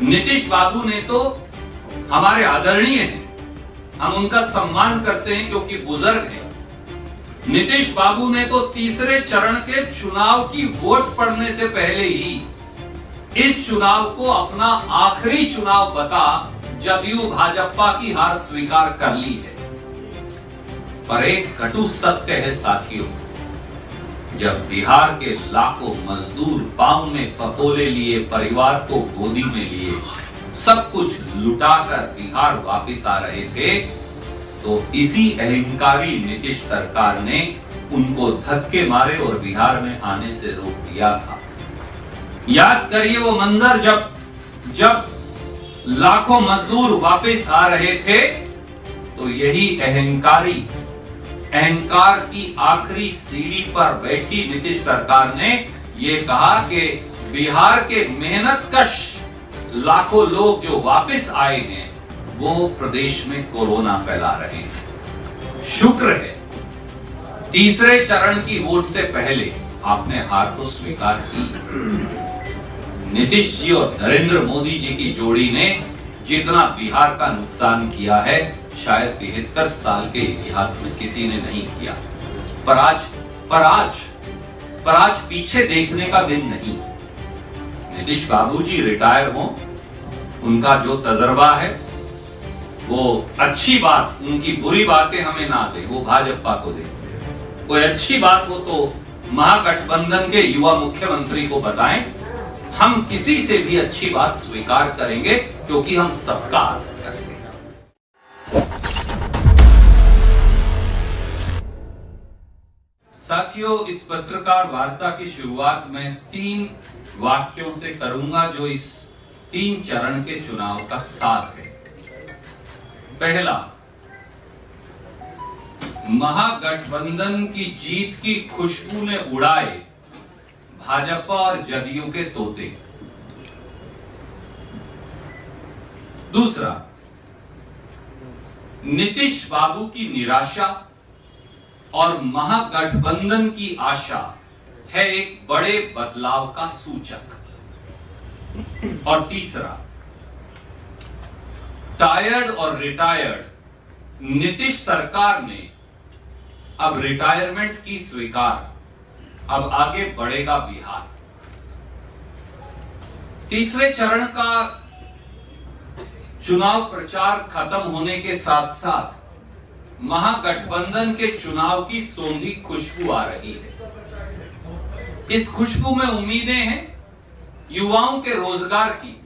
नीतीश बाबू ने तो हमारे आदरणीय हैं, हम उनका सम्मान करते हैं क्योंकि बुजुर्ग हैं। नीतीश बाबू ने तो तीसरे चरण के चुनाव की वोट पड़ने से पहले ही इस चुनाव को अपना आखिरी चुनाव बता जदयू भाजपा की हार स्वीकार कर ली है। पर एक कटु सत्य है साथियों, जब बिहार के लाखों मजदूर पांव में फफोले लिए, परिवार को गोदी में लिए, सब कुछ लुटाकर बिहार वापस आ रहे थे, तो इसी अहंकारी नीतीश सरकार ने उनको धक्के मारे और बिहार में आने से रोक दिया था। याद करिए वो मंजर जब लाखों मजदूर वापस आ रहे थे, तो यही अहंकार की आखिरी सीढ़ी पर बैठी नीतीश सरकार ने ये कहा कि बिहार के मेहनतकश लाखों लोग जो वापस आए हैं वो प्रदेश में कोरोना फैला रहे हैं। शुक्र है तीसरे चरण की वोट से पहले आपने हार को स्वीकार की। नीतीश जी और नरेंद्र मोदी जी की जोड़ी ने जितना बिहार का नुकसान किया है शायद 73 साल के इतिहास में किसी ने नहीं किया। पर आज पीछे देखने का दिन नहीं। नीतीश बाबूजी रिटायर हो, उनका जो तजर्बा है वो अच्छी बात, उनकी बुरी बातें हमें ना दे, वो भाजपा को दे। कोई अच्छी बात हो तो महागठबंधन के युवा मुख्यमंत्री को बताएं। हम किसी से भी अच्छी बात स्वीकार करेंगे क्योंकि हम सबका आदर करते हैं। साथियों, इस पत्रकार वार्ता की शुरुआत में 3 वाक्यों से करूंगा जो इस 3 चरण के चुनाव का सार है। पहला, महागठबंधन की जीत की खुशबू ने उड़ाए भाजपा और जदयू के तोते। दूसरा, नीतीश बाबू की निराशा और महागठबंधन की आशा है एक बड़े बदलाव का सूचक। और तीसरा, टायर्ड और रिटायर्ड नीतीश सरकार ने अब रिटायरमेंट की स्वीकार, अब आगे बढ़ेगा बिहार। तीसरे चरण का चुनाव प्रचार खत्म होने के साथ साथ महागठबंधन के चुनाव की सोंधी खुशबू आ रही है। इस खुशबू में उम्मीदें हैं युवाओं के रोजगार की,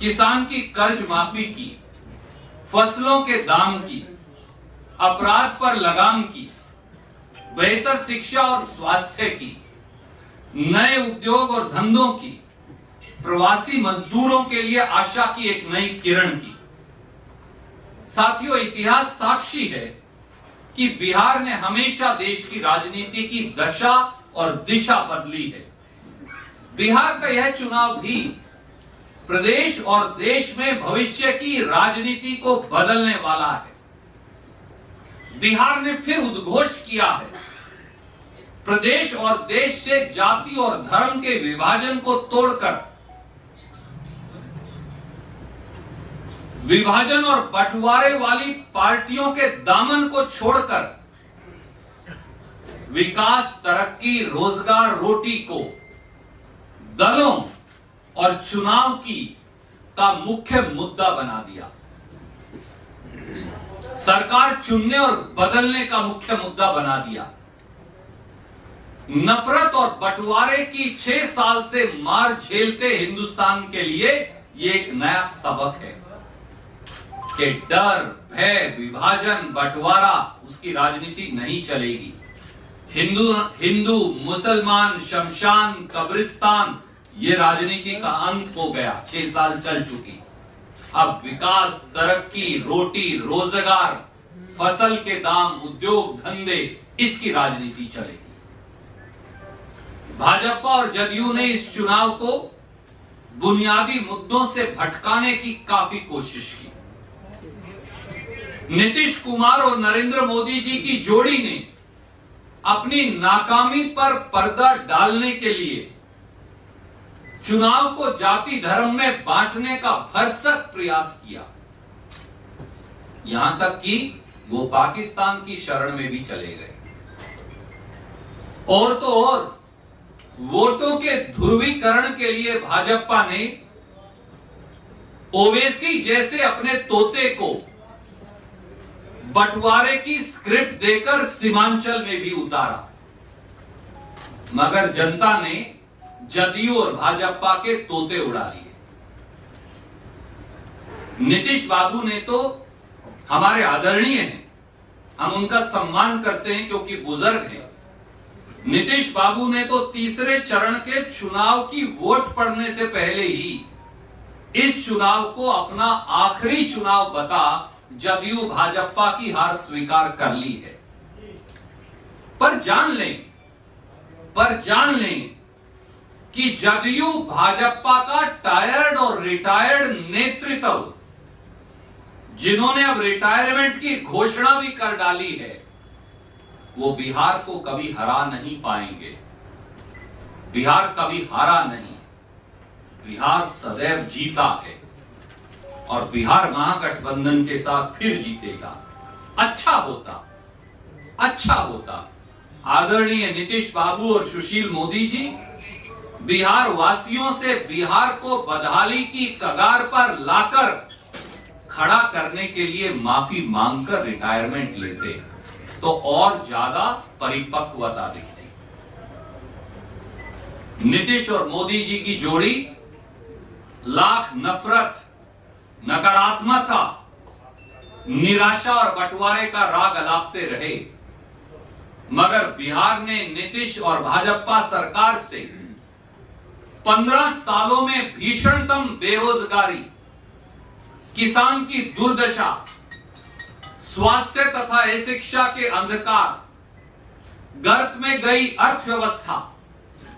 किसान की कर्ज माफी की, फसलों के दाम की, अपराध पर लगाम की, बेहतर शिक्षा और स्वास्थ्य की, नए उद्योग और धंधों की, प्रवासी मजदूरों के लिए आशा की एक नई किरण की। साथियों, इतिहास साक्षी है कि बिहार ने हमेशा देश की राजनीति की दशा और दिशा बदली है। बिहार का यह चुनाव भी प्रदेश और देश में भविष्य की राजनीति को बदलने वाला है। बिहार ने फिर उद्घोष किया है, प्रदेश और देश से जाति और धर्म के विभाजन को तोड़कर, विभाजन और बंटवारे वाली पार्टियों के दामन को छोड़कर विकास, तरक्की, रोजगार, रोटी को दलों और चुनाव का मुख्य मुद्दा बना दिया। सरकार चुनने और बदलने का मुख्य मुद्दा बना दिया। नफरत और बंटवारे की 6 साल से मार झेलते हिंदुस्तान के लिए ये एक नया सबक है कि डर, भय, विभाजन, बंटवारा, उसकी राजनीति नहीं चलेगी। हिंदू मुसलमान, शमशान, कब्रिस्तान, ये राजनीति का अंत हो गया। 6 साल चल चुकी। अब विकास, तरक्की, रोटी, रोजगार, फसल के दाम, उद्योग धंधे, इसकी राजनीति चलेगी। भाजपा और जदयू ने इस चुनाव को बुनियादी मुद्दों से भटकाने की काफी कोशिश की। नीतीश कुमार और नरेंद्र मोदी जी की जोड़ी ने अपनी नाकामी पर पर्दा डालने के लिए चुनाव को जाति धर्म में बांटने का भरसक प्रयास किया, यहां तक कि वो पाकिस्तान की शरण में भी चले गए। और तो और वोटों के ध्रुवीकरण के लिए भाजपा ने ओवैसी जैसे अपने तोते को बंटवारे की स्क्रिप्ट देकर सीमांचल में भी उतारा, मगर जनता ने जदयू और भाजपा के तोते उड़ा दिए। नीतीश बाबू ने तो हमारे आदरणीय हैं, हम उनका सम्मान करते हैं क्योंकि बुजुर्ग हैं। नीतीश बाबू ने तो तीसरे चरण के चुनाव की वोट पड़ने से पहले ही इस चुनाव को अपना आखिरी चुनाव बता जदयू भाजपा की हार स्वीकार कर ली है। पर जान लें कि जदयू भाजपा का टायर्ड और रिटायर्ड नेतृत्व, जिन्होंने अब रिटायरमेंट की घोषणा भी कर डाली है, वो बिहार को कभी हरा नहीं पाएंगे। बिहार कभी हारा नहीं, बिहार सदैव जीता है और बिहार महागठबंधन के साथ फिर जीतेगा। अच्छा होता आदरणीय नीतीश बाबू और सुशील मोदी जी बिहार वासियों से बिहार को बदहाली की कगार पर लाकर खड़ा करने के लिए माफी मांगकर रिटायरमेंट लेते तो और ज्यादा परिपक्वता दिखती। नीतीश और मोदी जी की जोड़ी लाख नफरत, नकारात्मकता, निराशा और बंटवारे का राग अलापते रहे, मगर बिहार ने नीतीश और भाजपा सरकार से 15 सालों में भीषणतम बेरोजगारी, किसान की दुर्दशा, स्वास्थ्य तथा अशिक्षा के अंधकार, गर्त में गई अर्थव्यवस्था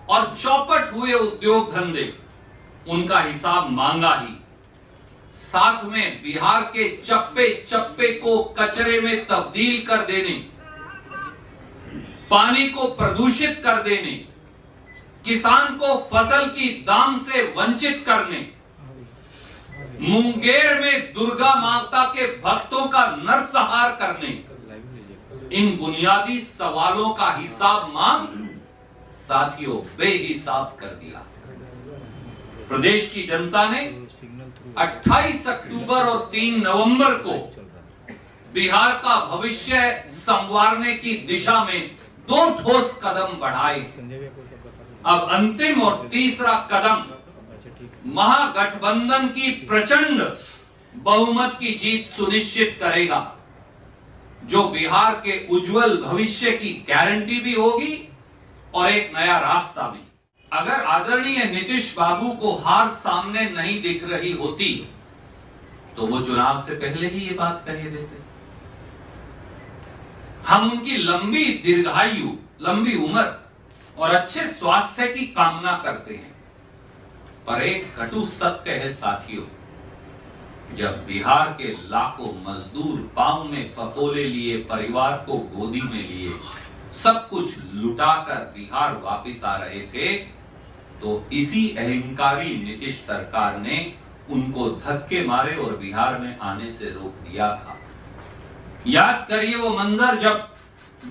और चौपट हुए उद्योग धंधे, उनका हिसाब मांगा ही। साथ में बिहार के चप्पे चप्पे को कचरे में तब्दील कर देने, पानी को प्रदूषित कर देने, किसान को फसल की दाम से वंचित करने, मुंगेर में दुर्गा माता के भक्तों का नरसंहार करने, इन बुनियादी सवालों का हिसाब मांग साथियों बेहिसाब कर दिया। प्रदेश की जनता ने 28 अक्टूबर और 3 नवंबर को बिहार का भविष्य संवारने की दिशा में 2 ठोस कदम बढ़ाए। अब अंतिम और तीसरा कदम महागठबंधन की प्रचंड बहुमत की जीत सुनिश्चित करेगा, जो बिहार के उज्जवल भविष्य की गारंटी भी होगी और एक नया रास्ता भी। अगर आदरणीय नीतीश बाबू को हार सामने नहीं दिख रही होती तो वो चुनाव से पहले ही ये बात कह देते। हम उनकी लंबी दीर्घायु, लंबी उम्र और अच्छे स्वास्थ्य की कामना करते हैं, पर एक कटु सत्य है साथियों, जब बिहार के लाखों मजदूर पांव में फफोले लिए, परिवार को गोदी में लिए, सब कुछ लुटाकर बिहार वापस आ रहे थे, तो इसी अहंकारी नीतीश सरकार ने उनको धक्के मारे और बिहार में आने से रोक दिया था। याद करिए वो मंजर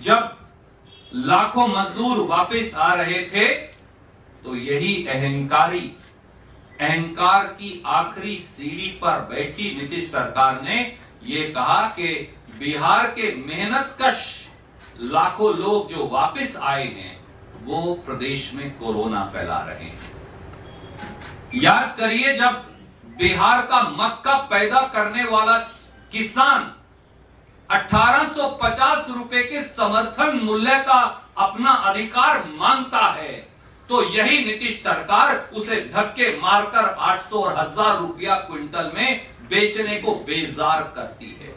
जब लाखों मजदूर वापस आ रहे थे, तो यही अहंकार की आखिरी सीढ़ी पर बैठी नीतीश सरकार ने ये कहा कि बिहार के मेहनतकश लाखों लोग जो वापस आए हैं वो प्रदेश में कोरोना फैला रहे हैं। याद करिए जब बिहार का मक्का पैदा करने वाला किसान 1850 रुपए के समर्थन मूल्य का अपना अधिकार मांगता है, तो यही नीतीश सरकार उसे धक्के मारकर 800 और 1000 रुपया क्विंटल में बेचने को बेजार करती है।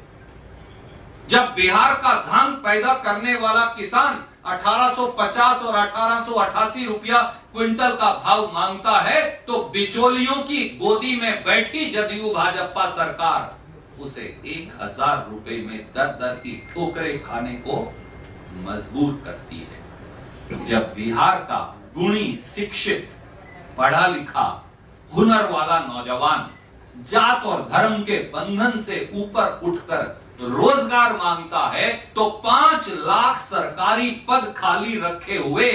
जब बिहार का धान पैदा करने वाला किसान 1850 और 1888 रुपया क्विंटल का भाव मांगता है, तो बिचौलियों की गोदी में बैठी जदयू भाजपा सरकार उसे 1000 रुपए में दर की ठोकरें खाने को मजबूर करती है। जब बिहार का गुणी, शिक्षित पढ़ा लिखा हुनर वाला नौजवान जात और धर्म के बंधन से ऊपर उठकर रोजगार मांगता है तो 5 लाख सरकारी पद खाली रखे हुए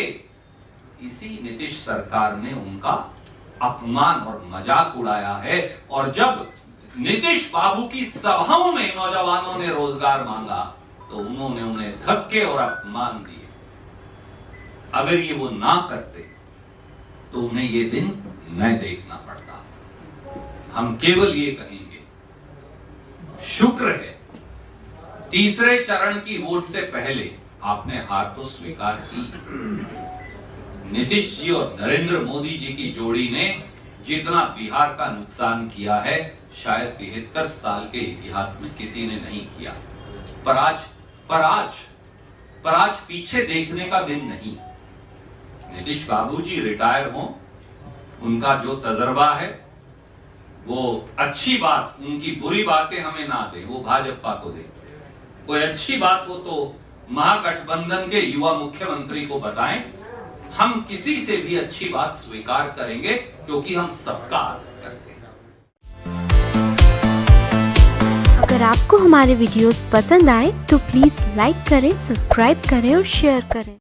इसी नीतीश सरकार ने उनका अपमान और मजाक उड़ाया है। और जब नीतीश बाबू की सभाओं में नौजवानों ने रोजगार मांगा तो उन्होंने उन्हें धक्के और अपमान दिए। अगर ये वो ना करते तो उन्हें ये दिन न देखना पड़ता। हम केवल ये कहेंगे, शुक्र है तीसरे चरण की वोट से पहले आपने हार तो स्वीकार की। नीतीश जी और नरेंद्र मोदी जी की जोड़ी ने जितना बिहार का नुकसान किया है शायद 73 साल के इतिहास में किसी ने नहीं किया। पर आज पीछे देखने का दिन नहीं। नीतीश बाबूजी रिटायर हों, उनका जो तजर्बा है वो अच्छी बात, उनकी बुरी बातें हमें ना दें, वो भाजपा को दें। कोई अच्छी बात हो तो महागठबंधन के युवा मुख्यमंत्री को बताएं। हम किसी से भी अच्छी बात स्वीकार करेंगे क्योंकि हम सबका आदर करते हैं। अगर आपको हमारे वीडियोस पसंद आए तो प्लीज लाइक करें, सब्सक्राइब करें और शेयर करें।